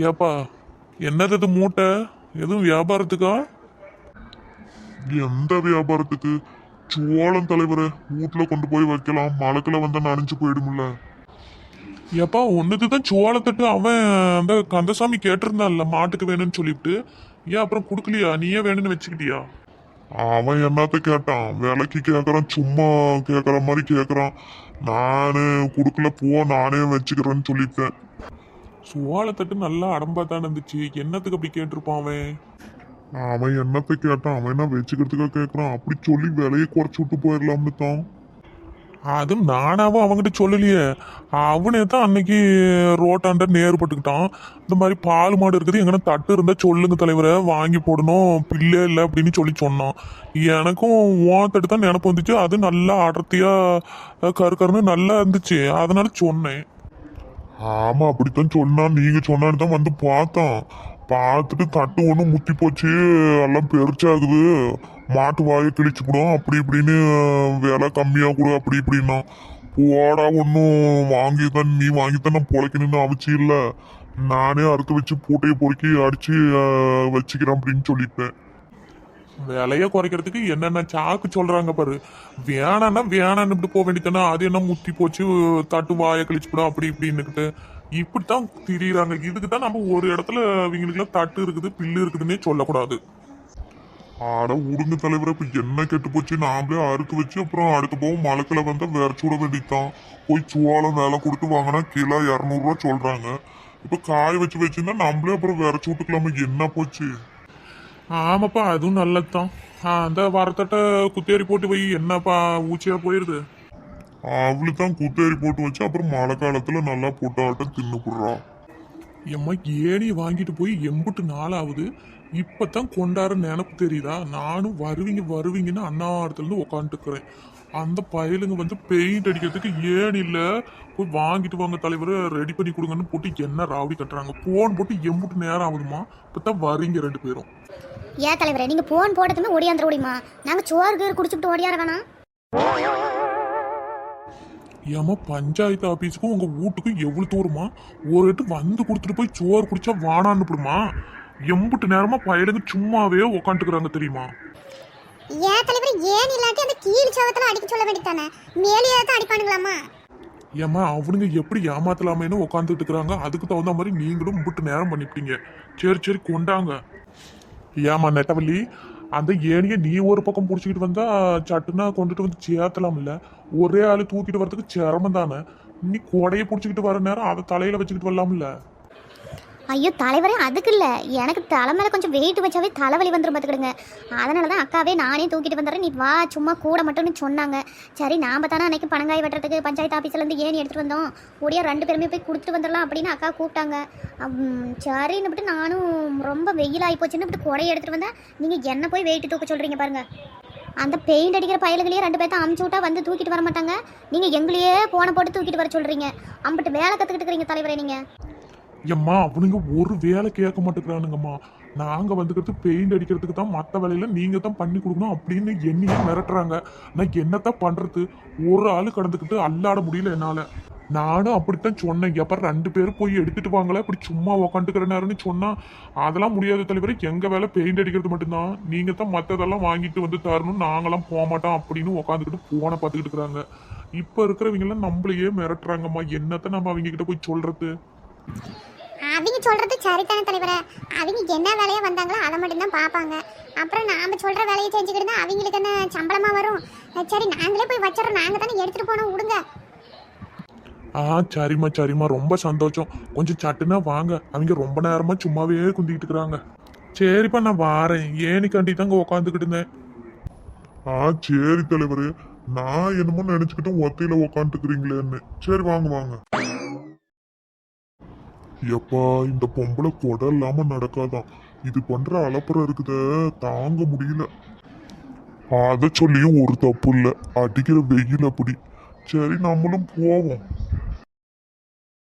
ஏப்பா, என்னது இது மூட்டை? எதுவும் வியாபாரத்துக்கா? எந்த வியாபாரத்துக்கு? சோளம் தலைவரே, வீட்டுல கொண்டு போய் வைக்கலாம், மழைக்குள்ள வந்தா நனைஞ்சு போயிடும்ல. ஏப்பா, ஒன்னுதுதான் சோளத்தட்டு அவன் அந்த கந்தசாமி கேட்டிருந்தான்ல மாட்டுக்கு வேணும்னு சொல்லிட்டு. ஏன் அப்புறம் கொடுக்கலையா? நீயே வேணும்னு வச்சுக்கிட்டியா? அவன் என்னத்த கேட்டான்? விலைக்கு கேக்குறான், சும்மா கேக்குற மாதிரி கேக்குறான். நானு குடுக்கல, போ நானே வச்சுக்கிறேன்னு சொல்லிட்டேன். சோளத்தட்டு நல்லா அடம்பா தானே இருந்துச்சு, என்னத்துக்கு அப்படி கேட்டிருப்பான் அவன்? அவன் என்னத்த கேட்டான்? அவன் என்ன வச்சுக்கிறதுக்காக கேக்குறான்? அப்படி சொல்லி விலையை குறைச்சு விட்டு போயிடலாம்னு தான். அதுவும் நானாவும் அவன்கிட்ட சொல்லலையே. அவனே தான் அன்னைக்கு ரோட்டாண்ட நேர்பட்டுக்கிட்டான். இந்த மாதிரி பால் மாடு இருக்குது, எங்கன்னா தட்டு இருந்தா சொல்லுங்க தலைவரை, வாங்கி போடணும், பிள்ளை இல்லை அப்படின்னு சொல்லி சொன்னான். எனக்கும் ஓன் தட்டு தான் நினப்பு வந்துச்சு. அது நல்லா அடர்த்தியா கருன்னு நல்லா இருந்துச்சு, அதனால சொன்னேன். ஆமா, அப்படித்தான் சொன்னான். நீங்க சொன்னான்னு தான் வந்து பார்த்தோம். பார்த்துட்டு தட்டு ஒண்ணு முத்தி போச்சு, எல்லாம் பெருச்சாகுது, மாட்டு வாயை கிழிச்சு போடும் அப்படி இப்படின்னு, விலை கம்மியா கூட அப்படி இப்படின்னா. போடா, ஒன்றும் வாங்கிதான் நீ வாங்கித்தான் நான் பொழைக்கணும்னு அவசியம் இல்லை, நானே அறுத்து வச்சு பூட்டையை பொறுக்கி அடிச்சு வச்சுக்கிறேன் அப்படின்னு சொல்லிட்டேன். விலைய குறைக்கிறதுக்கு என்னென்ன சாக்கு சொல்றாங்க பாரு. வேணான்னா வேணான்னு இப்படி போக வேண்டியதானே. அது என்ன முத்தி போச்சு, தட்டு வாயை கழிச்சுப்படும் அப்படி இப்படின்னுக்கிட்டு இப்படித்தான் திரியிறாங்க. இதுக்கு தான் நம்ம ஒரு இடத்துல இவங்களுக்குலாம் தட்டு இருக்குது பில்லு இருக்குதுன்னே சொல்லக்கூடாது. ஆட உடுங்க தலைவரை, இப்ப என்ன கெட்டு போச்சு? நாமளே அறுத்து வச்சு அப்புறம் அடுத்த போகும் மழைக்கில வந்தா விரைச்சு விட வேண்டியதான். போய் சோளம் வேலை கொடுத்து வாங்கினா கிலோ 200 சொல்றாங்க. இப்ப காய வச்சு வச்சிருந்தா நம்மளே அப்புறம் விரைச்சு விட்டுக்கலாமா? என்ன போச்சு? ஆமாப்பா, அதுவும் நல்லதுதான். அந்த வரத்தட்ட குத்தேறி போட்டு வை, என்னப்பா ஊச்சியா போயிருது. அவளுதான் குத்தேறி போட்டு வச்சு அப்புறம் மழை காலத்துல நல்லா போட்டாட்டம் தின்னு போடுறா. எம்மா, ஏணி வாங்கிட்டு போய் எம்புட்டு நாள் ஆகுது, இப்பதான் கொண்டாட நினப்பு தெரியுதா? நானும் வருவீங்க வருவீங்கன்னு அண்ணாடத்துல இருந்து உக்காந்துட்டுக்கிறேன். அந்த பயலுங்க வந்து பெயிண்ட் அடிக்கிறதுக்கு ஏன் இல்ல, போய் வாங்கிட்டு வாங்க தலைவர், ரெடி பண்ணி கொடுங்கன்னு போட்டு என்ன ராவடி கட்டுறாங்க. போன் போட்டு எம்புட்டு நேரம் ஆகுதுமா, இப்பதான் வரீங்க ரெண்டு பேரும். ஏன் தலைவரே, நீங்க போன் போட்டதுமே ஓடியாந்துட முடியுமா? நாங்க சோறு கீறு குடிச்சுட்டு ஓடியார வேணாம். ஏமா, பஞ்சாயத்து ஆபீஸுக்கும் உங்க வீட்டுக்கும் எவ்வளவு தூரமா? ஒரு எட்டு வந்து கொடுத்துட்டு போய் சோறு குடிச்சா வானான்னுப்படுமா? எம்புட்டு நேரமா பயலுங்க சும்மாவே உக்காந்துக்கிறாங்க தெரியுமா? ஏன் தலைவரே, ஏன் இல்லாட்டி அந்த கீழ் சவத்துல அடிக்க சொல்ல வேண்டியதானே, மேலேயே தான் அடிப்பானுங்களாமா? ஏமா, அவனுங்க எப்படி ஏமாத்தலாமேன்னு உக்காந்துட்டு இருக்கிறாங்க, அதுக்கு தகுந்த மாதிரி நீங்களும் இம்புட்டு நேரம் பண்ணிவிட்டீங்க. சரி சரி கொண்டாங்க. ஏமா நெட்டவள்ளி, அந்த ஏனிய நீ ஒரு பக்கம் பிடிச்சிக்கிட்டு வந்தா சட்டுனா கொண்டுட்டு வந்து சேர்த்தலாம்ல. ஒரே ஆளு தூக்கிட்டு வர்றதுக்கு சிரமம் தானே. நீ கொடையை பிடிச்சிக்கிட்டு வர நேரம் அதை தலையில வச்சுக்கிட்டு வரலாம்ல. ஐயோ தலைவரே, அதுக்கு இல்லை, எனக்கு தலை மேலே கொஞ்சம் வெயிட் வச்சாவே தலைவலி வந்துடும் பார்த்துக்கிடுங்க. அதனால தான் அக்காவே நானே தூக்கிட்டு வந்துடுறேன், நீ வா சும்மா கூட மட்டும்னு சொன்னாங்க. சரி, நாம் தானே அன்னைக்கு பணங்காய் வெட்டுறதுக்கு பஞ்சாயத்து ஆஃபீஸ்லேருந்து ஏணி எடுத்துகிட்டு வந்தோம், ஒடியா ரெண்டு பேருமே போய் கொடுத்துட்டு வந்துடலாம் அப்படின்னு அக்கா கூப்பிட்டாங்க. சரின்னு விட்டு நானும் ரொம்ப வெயில் ஆகி போச்சுன்னு இப்படி கொடையை எடுத்துகிட்டு வந்தேன். நீங்கள் என்ன போய் வெயிட்டு தூக்க சொல்கிறீங்க பாருங்கள். அந்த பெயிண்ட் அடிக்கிற பயலுகளையே ரெண்டு பேர்த்த அமுச்சு விட்டா வந்து தூக்கிட்டு வர மாட்டாங்க. நீங்கள் எங்களையே போனை போட்டு தூக்கிட்டு வர சொல்கிறீங்க. அம்பிட்டு வேலை கற்றுக்கிட்டு இருக்கிறீங்க தலைவரே நீங்கள். ஏம்மா, அவனுங்க ஒரு வேலை கேட்க மாட்டேங்கிறானுங்கம்மா. நாங்க வந்துக்கிறது பெயிண்ட் அடிக்கிறதுக்கு தான், மற்ற வேலையில நீங்க தான் பண்ணி கொடுக்கணும் அப்படின்னு என்னையே மிரட்டுறாங்க. நான் என்னத்தான் பண்றது? ஒரு ஆளு கடந்துக்கிட்டு அல்லாட முடியல என்னால. நானும் அப்படித்தான் சொன்னேன், எப்ப ரெண்டு பேரும் போய் எடுத்துட்டு வாங்கல, இப்படி சும்மா உக்காந்துக்கிற நேரம்னு சொன்னா அதெல்லாம் முடியாத தலைவரை. எங்க வேலை பெயிண்ட் அடிக்கிறது மட்டும்தான், நீங்க தான் மற்றதெல்லாம் வாங்கிட்டு வந்து தரணும், நாங்களாம் போக மாட்டோம் அப்படின்னு உக்காந்துக்கிட்டு போனை பார்த்துக்கிட்டு இருக்கிறாங்க. இப்ப இருக்கிறவங்க எல்லாம் நம்மளையே மிரட்டுறாங்கம்மா. என்னத்த நம்ம அவங்க கிட்ட போய் சொல்றது? அவங்க சொல்றது சரிதானே தலைவரே, அவங்க என்ன வேலையா வந்தாங்களோ அதை மட்டும்தான் பார்ப்பாங்க. அப்புறம் நாம சொல்ற வேலையை செஞ்சுக்கிட்டு தான் அவங்களுக்கு என்ன சம்பளமா வரும்? சரி, நாங்களே போய் வச்சிடறோம், நாங்க தானே எடுத்துட்டு போனோம், விடுங்க. சரிம்மா சரிம்மா, ரொம்ப சந்தோஷம். கொஞ்சம் சட்டுனா வாங்க, அவங்க ரொம்ப நேரமா சும்மாவே குந்திக்கிட்டு இருக்கிறாங்க. சரிப்பா, நான் வாரேன். ஏனிக்காண்டி தாங்க உக்காந்துக்கிட்டு இருந்தேன். சரி தலைவரே, நான் என்னமோ நினைச்சுக்கிட்டு ஒத்தையில உக்காந்துக்கிறீங்களேன்னு. சரி வாங்க வாங்க. எப்பா, இந்த பொம்பளை கொடை இல்லாம நடக்காதான். இது பண்ற அலப்பறம் இருக்குத தாங்க முடியல. அத சொல்லியும் ஒரு தப்பு இல்ல, அடிக்கிற வெயில் அப்படி. சரி, நம்மளும் போவோம்.